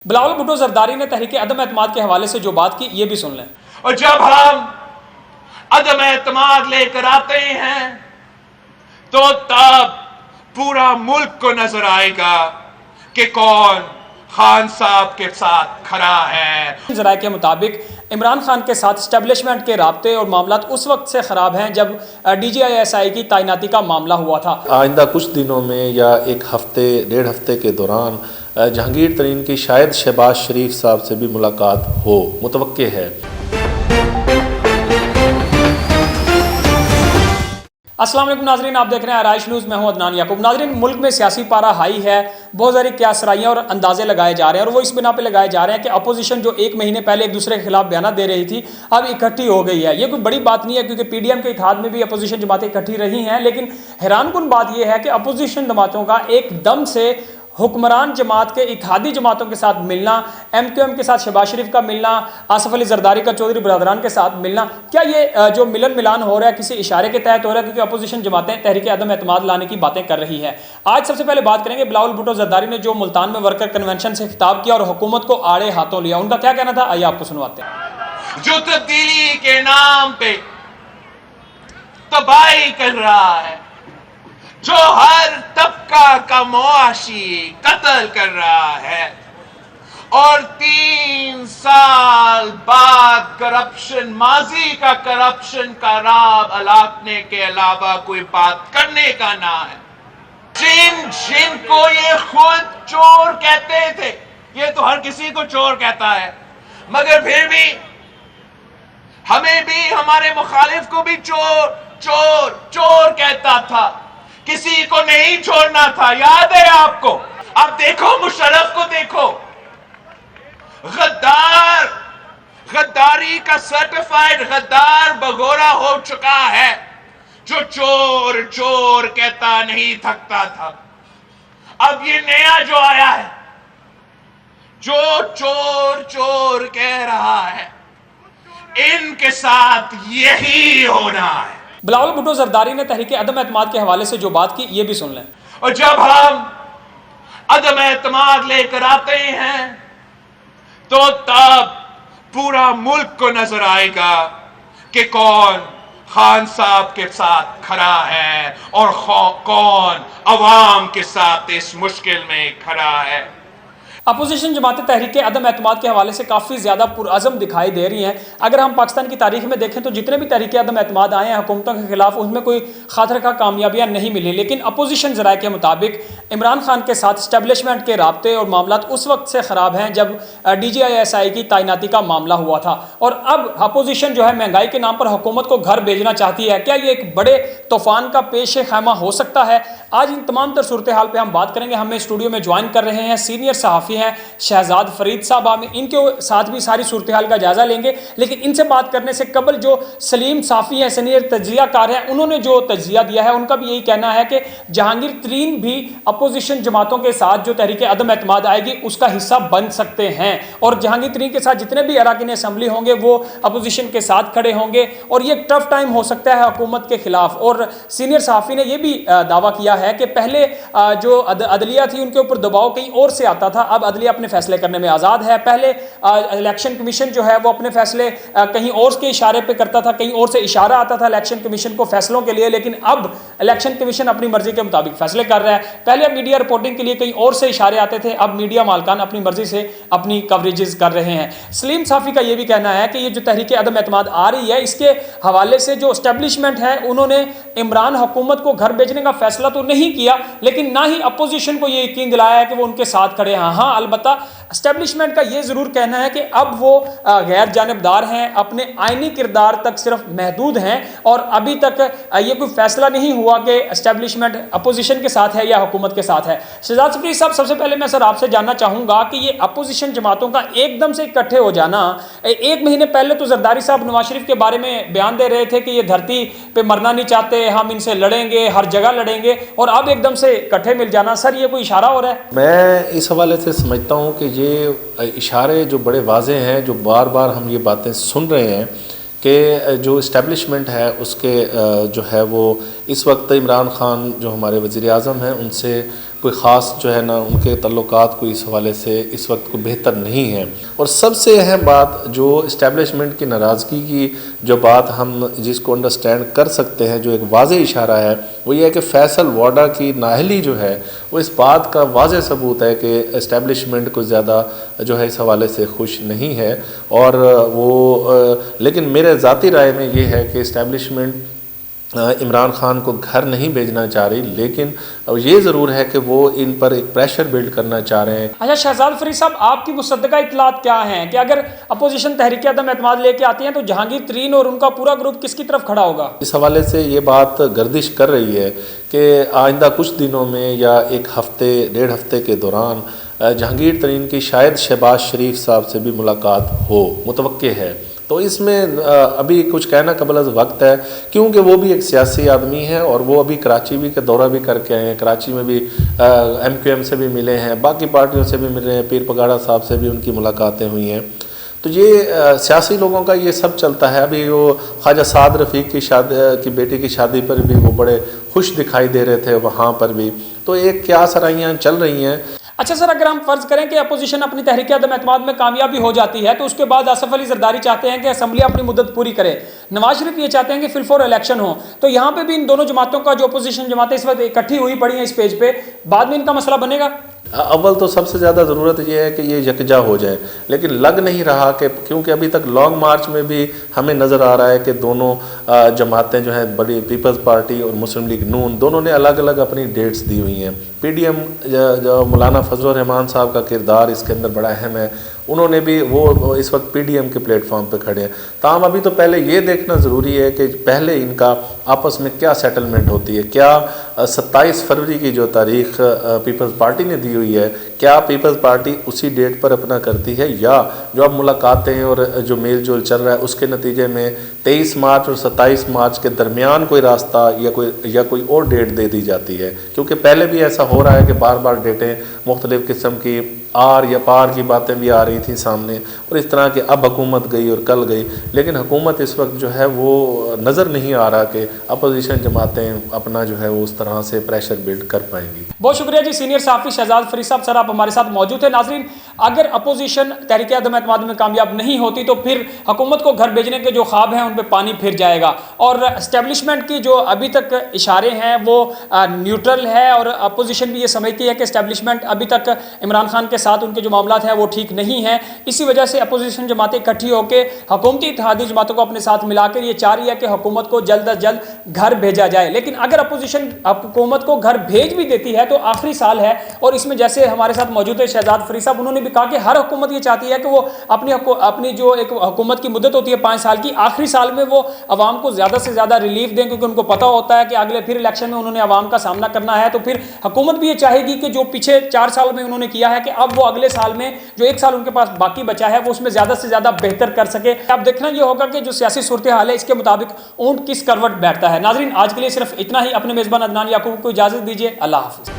बिलावल भुट्टो जरदारी ने तहरीक अदम एतमाद के हवाले से जो बात की ये भी सुन लें। और जब हम अदम एतमाद लेकर आते हैं तो तब पूरा मुल्क को नजर आएगा कि कौन खान साहब के साथ खड़ा है। ज़राए के मुताबिक इमरान खान के साथ इस्टेब्लिशमेंट के राब्ते और मामलात उस वक्त से ख़राब हैं जब DGI-SI की तैनाती का मामला हुआ था। आइंदा कुछ दिनों में या एक हफ्ते डेढ़ हफ्ते के दौरान जहांगीर तरीन की शायद शहबाज शरीफ साहब से भी मुलाकात हो मुतवक्के है। अस्सलाम वालेकुम नाजरीन, आप देख रहे हैं आराइश न्यूज़। मैं हूं अदनान याकूब। नाजरीन, मुल्क में सियासी पारा हाई है, बहुत सारी क्यासराइयाँ और अंदाजे लगाए जा रहे हैं और वो इस बिना पे लगाए जा रहे हैं कि अपोजिशन जो एक महीने पहले एक दूसरे के खिलाफ बयान दे रही थी अब इकट्ठी हो गई है। ये कोई बड़ी बात नहीं है क्योंकि PDM के इत्तेहाद में भी अपोजिशन जमातें इकट्ठी रही हैं, लेकिन हैरानकुन बात यह है कि अपोजिशन जमातों का एकदम से हुक्मरान जमात के इत्तेहादी जमातों के साथ मिलना, MQM के साथ शहबाज शरीफ का मिलना, आसिफ अली जरदारी का चौधरी बरदरान के साथ मिलना, क्या ये जो मिलन मिलान हो रहा है किसी इशारे के तहत हो रहा है क्योंकि अपोजिशन जमातें तहरीक अदम एतमाद लाने की बातें कर रही है। आज सबसे पहले बात करेंगे बिलावल भुट्टो जरदारी ने जो मुल्तान में वर्कर कन्वेंशन से खिताब किया और हुकूमत को आड़े हाथों लिया, उनका क्या कहना था, आइए आपको सुनवाते हैं। जो तब्दीली के नाम पे तबाही कर रहा है, जो हर तबका का मुआशी कत्ल कर रहा है और 3 साल बाद करप्शन, माजी का करप्शन का राब अलाटने के अलावा कोई बात करने का ना है। जिनको ये खुद चोर कहते थे, ये तो हर किसी को चोर कहता है, मगर फिर भी हमें भी, हमारे मुखालिफ को भी चोर चोर चोर कहता था, किसी को नहीं छोड़ना था। याद है आपको? अब देखो मुशर्रफ को, देखो गद्दार, गद्दारी का सर्टिफाइड गद्दार बगोरा हो चुका है, जो चोर चोर कहता नहीं थकता था। अब ये नया जो आया है, जो चोर चोर कह रहा है, इनके साथ यही होना है। बिलावल भुट्टो जरदारी ने तहरीक अदम एतमाद के हवाले से जो बात की ये भी सुन लें। और जब हम अदम एतमाद लेकर आते हैं तो तब पूरा मुल्क को नजर आएगा कि कौन खान साहब के साथ खड़ा है और कौन अवाम के साथ इस मुश्किल में खड़ा है। अपोजिशन जमातें तहरीक अदम एतमाद के हवाले से काफ़ी ज़्यादा पुरअज़म दिखाई दे रही हैं। अगर हम पाकिस्तान की तारीख में देखें तो जितने भी तहरीक अदम एतमाद आए हैं हुकूमतों के खिलाफ, उसमें कोई खातर का कामयाबियाँ नहीं मिली, लेकिन अपोजिशन ज़राए के मुताबिक इमरान खान के साथ इस्टेब्लिशमेंट के राब्ते और मामलात उस वक्त से ख़राब हैं जब DGI-SI की तैनाती का मामला हुआ था और अब अपोजिशन जो है महंगाई के नाम पर हुकूमत को घर भेजना चाहती है। क्या ये एक बड़े तूफान का पेश खैमा हो सकता है? आज इन तमाम तर सूरत हाल पर हम बात करेंगे। हमें स्टूडियो में ज्वाइन कर रहे हैं सीनियर सहाफ़ी हैं शहजाद फरीद साहब, हम इनके साथ भी सारी सूरत हाल का जायजा लेंगे, लेकिन इनसे बात करने से कबल जो सलीम साफ़ी हैं, सीनियर तज्जियाकार हैं, उन्होंने जो तज्जिया दिया है उनका भी यही कहना है कि जहांगीर तरीन भी अपोजिशन जमातों के साथ जो तहरीक अदम एतमाद आएगी उसका हिस्सा बन सकते हैं और जहांगीर तरीन के साथ जितने भी अरकान असम्बली होंगे वो अपोजिशन के साथ खड़े होंगे और ये टफ टाइम हो सकता है हुकूमत के खिलाफ। और सीनियर सहाफ़ी ने यह भी दावा किया है कि पहले जो अदलिया थी उनके ऊपर दबाव कहीं और से आता था, अब अदलिया अपने फैसले करने में आज़ाद है। पहले इलेक्शन कमीशन जो है वो अपने फैसले कहीं और के इशारे पे करता था, कहीं और से इशारा आता था इलेक्शन कमीशन को फैसलों के लिए, लेकिन अब इलेक्शन कमीशन अपनी मर्जी के मुताबिक फैसले कर रहा है। पहले मीडिया रिपोर्टिंग के लिए कहीं और से इशारे आते थे, अब मीडिया मालकान अपनी मर्जी से अपनी कवरेजेस कर रहे हैं। सलीम साफ़ी का ये भी कहना है कि ये जो तहरीक अदम एतमाद आ रही है इसके हवाले से जो एस्टेब्लिशमेंट है उन्होंने इमरान हुकूमत को घर भेजने का फैसला तो नहीं किया, लेकिन ना ही अपोजिशन को ये यकीन दिलाया है कि वो उनके साथ खड़े हैं। हाँ, अलबत्ता एस्टेब्लिशमेंट का ये ज़रूर कहना है कि अब वो गैर जानिबदार हैं, अपने आइनी किरदार तक सिर्फ महदूद हैं और अभी तक ये कोई फैसला नहीं हुआ कि एस्टेब्लिशमेंट अपोजिशन के साथ है या हुकूमत के साथ है। शहजाद फरीद साहब, सबसे पहले मैं सर आपसे जानना चाहूँगा कि ये अपोजिशन जमातों का एकदम से इकट्ठे हो जाना, एक महीने पहले तो जरदारी साहब नवाज शरीफ के बारे में बयान दे रहे थे कि ये धरती पे मरना नहीं चाहते, हम इनसे लड़ेंगे, हर जगह लड़ेंगे, और अब एकदम से इकट्ठे मिल जाना, सर ये कोई इशारा हो रहा है? मैं इस हवाले से समझता हूँ कि ये इशारे जो बड़े वाज़े हैं, जो बार बार हम ये बातें सुन रहे हैं कि जो इस्टेब्लिशमेंट है उसके जो है वो इस वक्त इमरान खान जो हमारे वज़ीर आज़म हैं उनसे कोई ख़ास जो है ना उनके तल्लुकात कोई इस हवाले से इस वक्त को बेहतर नहीं है। और सबसे अहम बात जो इस्टेब्लिशमेंट की नाराज़गी की जो बात हम जिसको अंडरस्टैंड कर सकते हैं, जो एक वाज़ेह इशारा है, वो ये है कि फैसल वाडा की नाअहली जो है वो इस बात का वाज़ेह सबूत है कि इस्टेब्लिशमेंट को ज़्यादा जो है इस हवाले से खुश नहीं है। और वो लेकिन मेरे ज़ाती राय में ये है कि इस्टेब्लिशमेंट इमरान खान को घर नहीं भेजना चाह रही, लेकिन ये ज़रूर है कि वो इन पर एक प्रेशर बिल्ड करना चाह रहे हैं। अच्छा शहजाद फरीद साहब, आपकी मुसद्दका इत्तलात क्या हैं कि अगर अपोजिशन तहरीक अदम एतमाद लेके आती हैं तो जहांगीर तरीन और उनका पूरा ग्रुप किसकी तरफ खड़ा होगा? इस हवाले से ये बात गर्दिश कर रही है कि आइंदा कुछ दिनों में या एक हफ्ते डेढ़ हफ्ते के दौरान जहांगीर तरीन की शायद शहबाज शरीफ साहब से भी मुलाकात हो, मुतवक्के है। तो इसमें अभी कुछ कहना कबल अज़ वक्त है, क्योंकि वो भी एक सियासी आदमी है और वो अभी कराची भी का दौरा भी करके आए हैं। कराची में भी MQM से भी मिले हैं, बाकी पार्टियों से भी मिल रहे हैं, पीर पगाड़ा साहब से भी उनकी मुलाकातें हुई हैं। तो ये सियासी लोगों का ये सब चलता है। अभी वो ख्वाजा साद रफ़ीक की शादी की बेटी की शादी पर भी वो बड़े खुश दिखाई दे रहे थे वहाँ पर भी। तो एक क्या सराहियाँ चल रही हैं। अच्छा सर, अगर हम फर्ज करें कि अपोजिशन अपनी तहरीक अदम एतमाद में कामयाबी हो जाती है तो उसके बाद आसफ अली जरदारी चाहते हैं कि असम्बली अपनी मुद्दत पूरी करे, नवाज शरीफ ये चाहते हैं कि फिल फॉर इलेक्शन हो, तो यहाँ पे भी इन दोनों जमातों का जो अपोजिशन जमातें इस वक्त इकट्ठी हुई पड़ी हैं इस पेज पे, बाद में इनका मसला बनेगा? अव्वल तो सबसे ज़्यादा ज़रूरत यह है कि ये यकजा हो जाए, लेकिन लग नहीं रहा कि, क्योंकि अभी तक लॉन्ग मार्च में भी हमें नज़र आ रहा है कि दोनों जमातें जो हैं, बड़ी पीपल्स पार्टी और मुस्लिम लीग नून, दोनों ने अलग अलग अपनी डेट्स दी हुई हैं। PDM जो मौलाना फजल रहमान साहब का किरदार इसके अंदर बड़ा अहम है, उन्होंने भी वो इस वक्त PDM के प्लेटफॉर्म पे खड़े हैं। ताहम अभी तो पहले ये देखना ज़रूरी है कि पहले इनका आपस में क्या सेटलमेंट होती है। क्या 27 फरवरी की जो तारीख़ पीपल्स पार्टी ने दी हुई है, क्या पीपल्स पार्टी उसी डेट पर अपना करती है, या जो अब मुलाकातें और जो मेल जोल चल रहा है उसके नतीजे में 23 मार्च और 27 मार्च के दरमियान कोई रास्ता या कोई और डेट दे दी जाती है। क्योंकि पहले भी ऐसा हो रहा है कि बार बार डेटें मुख्तलिफ़ किस्म की आर या पार की बातें भी आ रही थी सामने, और इस तरह के अब हुकूमत गई और कल गई, लेकिन हुकूमत इस वक्त जो है वो नज़र नहीं आ रहा कि अपोजिशन जमातें अपना जो है वो उस तरह से प्रेशर बिल्ड कर पाएंगी। बहुत शुक्रिया जी सीनियर सहाफ़ी शहजाद फरीद साहब, सर आप हमारे साथ मौजूद थे। नाजरीन, अगर अपोजिशन तहरीक अदम एतमाद में कामयाब नहीं होती तो फिर हुकूमत को घर भेजने के जो ख्वाब हैं उन पर पानी फिर जाएगा, और इस्टेब्लिशमेंट की जो अभी तक इशारे हैं वो न्यूट्रल है, और अपोजिशन भी ये समझती है कि इस्टेब्लिशमेंट अभी तक इमरान खान के साथ उनके जो मामलात हैं वो ठीक नहीं है। इसी वजह से अपोजिशन जमातें इकट्ठी होकर हुकूमती इत्तेहादी जमातों को अपने साथ मिलाकर ये चाह रही है कि हुकूमत को जल्द अज जल्द घर भेजा जाए। लेकिन अगर अपोजिशन हुकूमत को घर भेज भी देती है तो आखिरी साल है, और इसमें जैसे हमारे साथ मौजूद है शहजाद फरीद साहब, उन्होंने भी कहा कि हर हुकूमत ये चाहती है कि वो अपनी जो एक हुकूमत की मुद्दत होती है 5 साल की, आखिरी साल में वो अवाम को ज़्यादा से ज़्यादा रिलीफ दें, क्योंकि उनको पता होता है कि अगले फिर इलेक्शन में उन्होंने अवाम का सामना करना है। तो फिर हुकूमत भी ये चाहेगी कि जो पीछे 4 साल में उन्होंने किया है कि अब वो अगले साल में जो 1 साल उनके पास बाकी बचा है वो उसमें ज़्यादा से ज़्यादा बेहतर कर सके। अब देखना ये होगा कि जो सियासी सूरत हाल है इसके मुताबिक ऊंट किस करवट बैठता है। नाजरीन, आज के लिए सिर्फ इतना ही। अपने मेज़बान अदनान याकूब को इजाज़त दीजिए। अल्लाह हाफ़िज़।